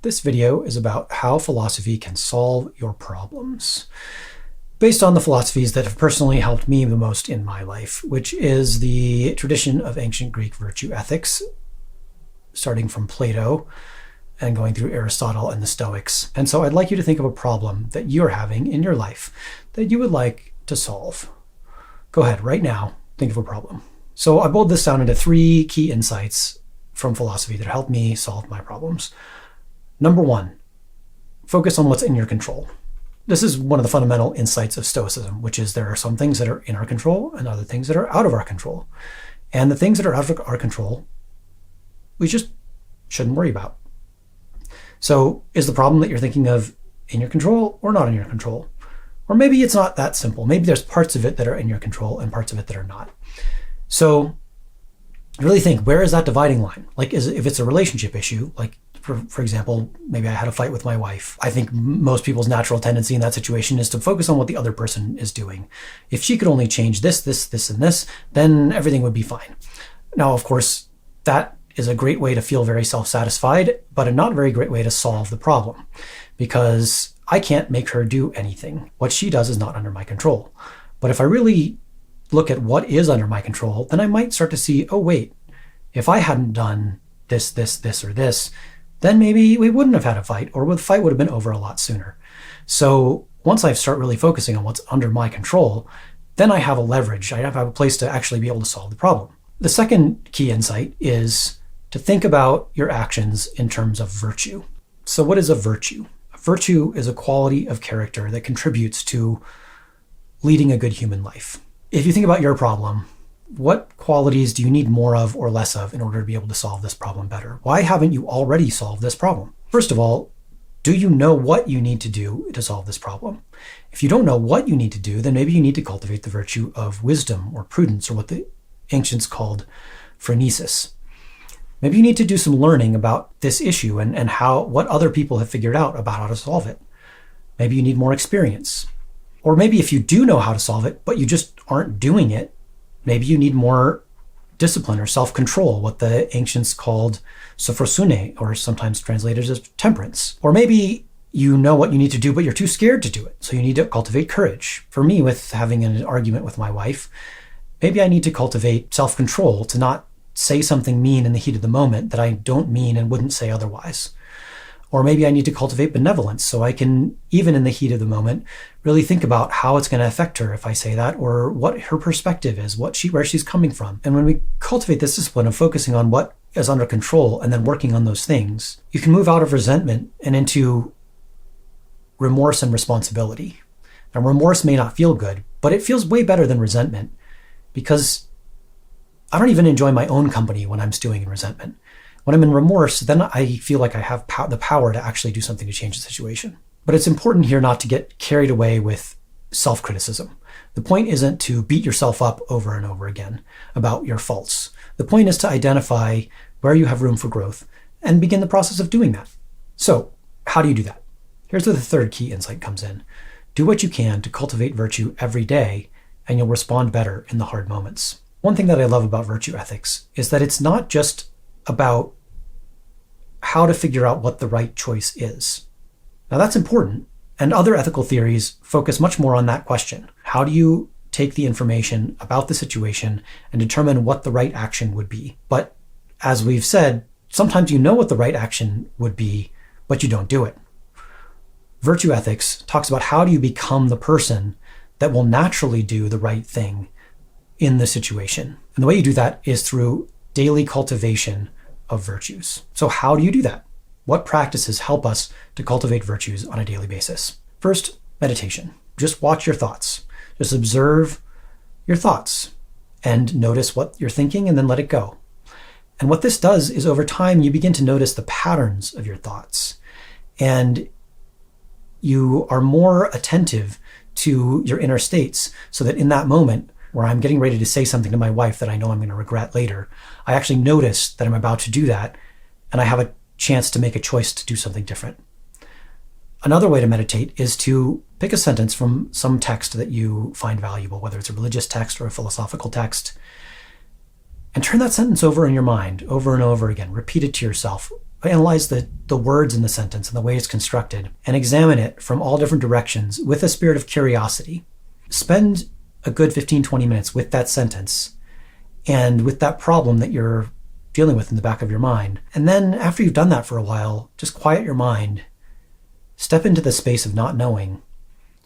This video is about how philosophy can solve your problems, based on the philosophies that have personally helped me the most in my life, which is the tradition of ancient Greek virtue ethics, starting from Plato and going through Aristotle and the Stoics. And so I'd like you to think of a problem that you're having in your life that you would like to solve. Go ahead, right now, think of a problem. So I boiled this down into 3 key insights from philosophy that helped me solve my problems. Number 1, focus on what's in your control. This is one of the fundamental insights of Stoicism, which is there are some things that are in our control and other things that are out of our control. And the things that are out of our control, we just shouldn't worry about. So is the problem that you're thinking of in your control or not in your control? Or maybe it's not that simple. Maybe there's parts of it that are in your control and parts of it that are not. So really think, where is that dividing line? Like, if it's a relationship issue, like for example, maybe I had a fight with my wife. I think most people's natural tendency in that situation is to focus on what the other person is doing. If she could only change this, and this, then everything would be fine. Now, of course, that is a great way to feel very self-satisfied, but a not very great way to solve the problem, because I can't make her do anything. What she does is not under my control. But if I really look at what is under my control, then I might start to see, oh wait, if I hadn't done this, or this, then maybe we wouldn't have had a fight, or the fight would have been over a lot sooner. So once I start really focusing on what's under my control, then I have a leverage. I have a place to actually be able to solve the problem. The second key insight is to think about your actions in terms of virtue. So what is a virtue? A virtue is a quality of character that contributes to leading a good human life. If you think about your problem, what qualities do you need more of or less of in order to be able to solve this problem better? Why haven't you already solved this problem? First of all, do you know what you need to do to solve this problem? If you don't know what you need to do, then maybe you need to cultivate the virtue of wisdom or prudence, or what the ancients called phronesis. Maybe you need to do some learning about this issue and what other people have figured out about how to solve it. Maybe you need more experience. Or maybe if you do know how to solve it, but you just aren't doing it, maybe you need more discipline or self-control, what the ancients called sophrosune, or sometimes translated as temperance. Or maybe you know what you need to do, but you're too scared to do it, so you need to cultivate courage. For me, with having an argument with my wife, maybe I need to cultivate self-control to not say something mean in the heat of the moment that I don't mean and wouldn't say otherwise. Or maybe I need to cultivate benevolence so I can, even in the heat of the moment, really think about how it's going to affect her if I say that, or what her perspective is, where she's coming from. And when we cultivate this discipline of focusing on what is under control and then working on those things, you can move out of resentment and into remorse and responsibility. Now, remorse may not feel good, but it feels way better than resentment, because I don't even enjoy my own company when I'm stewing in resentment. When I'm in remorse, then I feel like I have the power to actually do something to change the situation. But it's important here not to get carried away with self-criticism. The point isn't to beat yourself up over and over again about your faults. The point is to identify where you have room for growth and begin the process of doing that. So how do you do that? Here's where the third key insight comes in. Do what you can to cultivate virtue every day, and you'll respond better in the hard moments. One thing that I love about virtue ethics is that it's not just about how to figure out what the right choice is. Now that's important, and other ethical theories focus much more on that question. How do you take the information about the situation and determine what the right action would be? But as we've said, sometimes you know what the right action would be, but you don't do it. Virtue ethics talks about how do you become the person that will naturally do the right thing in the situation. And the way you do that is through daily cultivation of virtues. So how do you do that? What practices help us to cultivate virtues on a daily basis? First, meditation. Just watch your thoughts. Just observe your thoughts and notice what you're thinking, and then let it go. And what this does is, over time, you begin to notice the patterns of your thoughts, and you are more attentive to your inner states, so that in that moment where I'm getting ready to say something to my wife that I know I'm going to regret later, I actually notice that I'm about to do that, and I have a chance to make a choice to do something different. Another way to meditate is to pick a sentence from some text that you find valuable, whether it's a religious text or a philosophical text, and turn that sentence over in your mind over and over again. Repeat it to yourself analyze the words in the sentence and the way it's constructed, and examine it from all different directions with a spirit of curiosity. Spend a good 15-20 minutes with that sentence and with that problem that you're dealing with in the back of your mind. And then after you've done that for a while, just quiet your mind, step into the space of not knowing,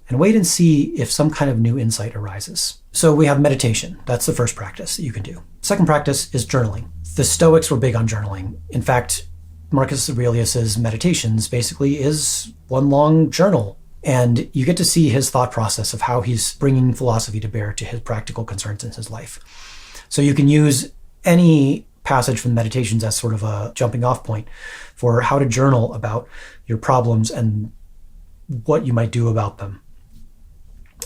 and wait and see if some kind of new insight arises. So we have meditation. That's the first practice that you can do. Second practice is journaling. The Stoics were big on journaling. In fact, Marcus Aurelius's Meditations basically is one long journal. And you get to see his thought process of how he's bringing philosophy to bear to his practical concerns in his life. So you can use any passage from Meditations as sort of a jumping off point for how to journal about your problems and what you might do about them.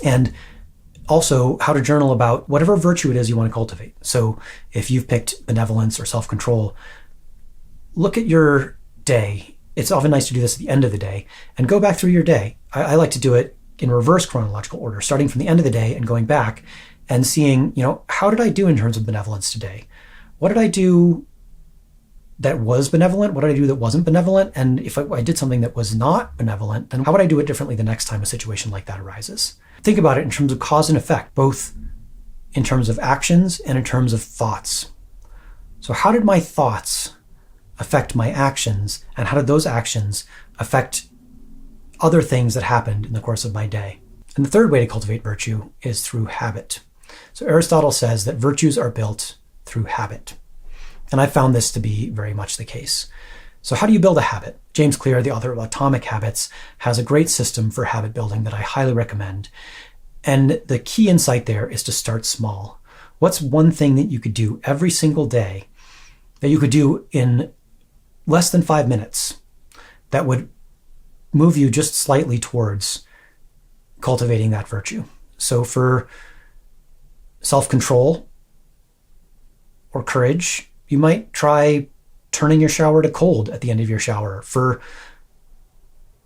And also how to journal about whatever virtue it is you want to cultivate. So if you've picked benevolence or self-control, look at your day. It's often nice to do this at the end of the day and go back through your day. I like to do it in reverse chronological order, starting from the end of the day and going back and seeing, how did I do in terms of benevolence today? What did I do that was benevolent? What did I do that wasn't benevolent? And if I did something that was not benevolent, then how would I do it differently the next time a situation like that arises? Think about it in terms of cause and effect, both in terms of actions and in terms of thoughts. So how did my thoughts affect my actions, and how did those actions affect other things that happened in the course of my day? And the third way to cultivate virtue is through habit. So Aristotle says that virtues are built through habit. And I found this to be very much the case. So how do you build a habit? James Clear, the author of Atomic Habits, has a great system for habit building that I highly recommend. And the key insight there is to start small. What's one thing that you could do every single day that you could do in less than 5 minutes that would move you just slightly towards cultivating that virtue? So for self-control or courage, you might try turning your shower to cold at the end of your shower for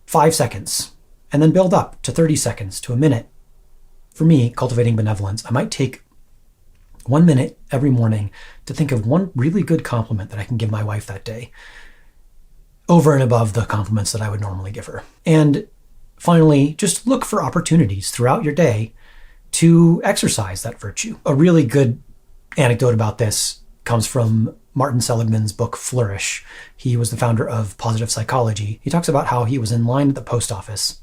5 seconds, and then build up to 30 seconds to a minute. For me, cultivating benevolence, I might take 1 minute every morning to think of one really good compliment that I can give my wife that day, over and above the compliments that I would normally give her. And finally, just look for opportunities throughout your day to exercise that virtue. A really good anecdote about this comes from Martin Seligman's book, Flourish. He was the founder of positive psychology. He talks about how he was in line at the post office.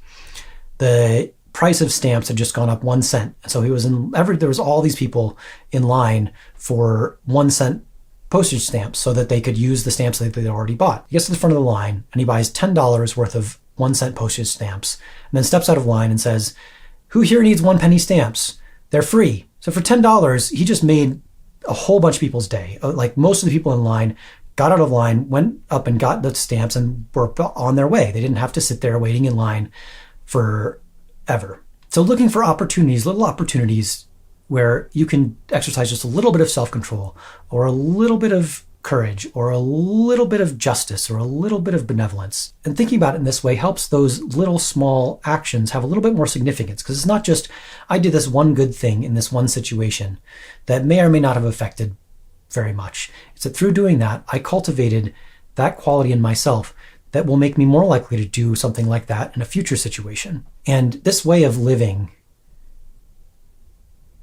The price of stamps had just gone up 1 cent. And so there was all these people in line for 1 cent postage stamps so that they could use the stamps that they'd already bought. He gets to the front of the line and he buys $10 worth of 1 cent postage stamps, and then steps out of line and says, "Who here needs 1 penny stamps? They're free." So for $10, he just made a whole bunch of people's day. Like most of the people in line got out of line, went up and got the stamps and were on their way. They didn't have to sit there waiting in line forever. So looking for opportunities, little opportunities where you can exercise just a little bit of self-control or a little bit of courage or a little bit of justice or a little bit of benevolence. And thinking about it in this way helps those little small actions have a little bit more significance, because it's not just, I did this one good thing in this one situation that may or may not have affected very much. It's that through doing that, I cultivated that quality in myself that will make me more likely to do something like that in a future situation. And this way of living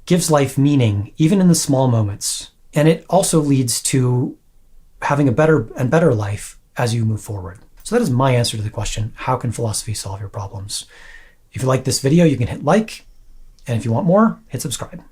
gives life meaning, even in the small moments. And it also leads to having a better and better life as you move forward. So that is my answer to the question, how can philosophy solve your problems? If you like this video, you can hit like, and if you want more, hit subscribe.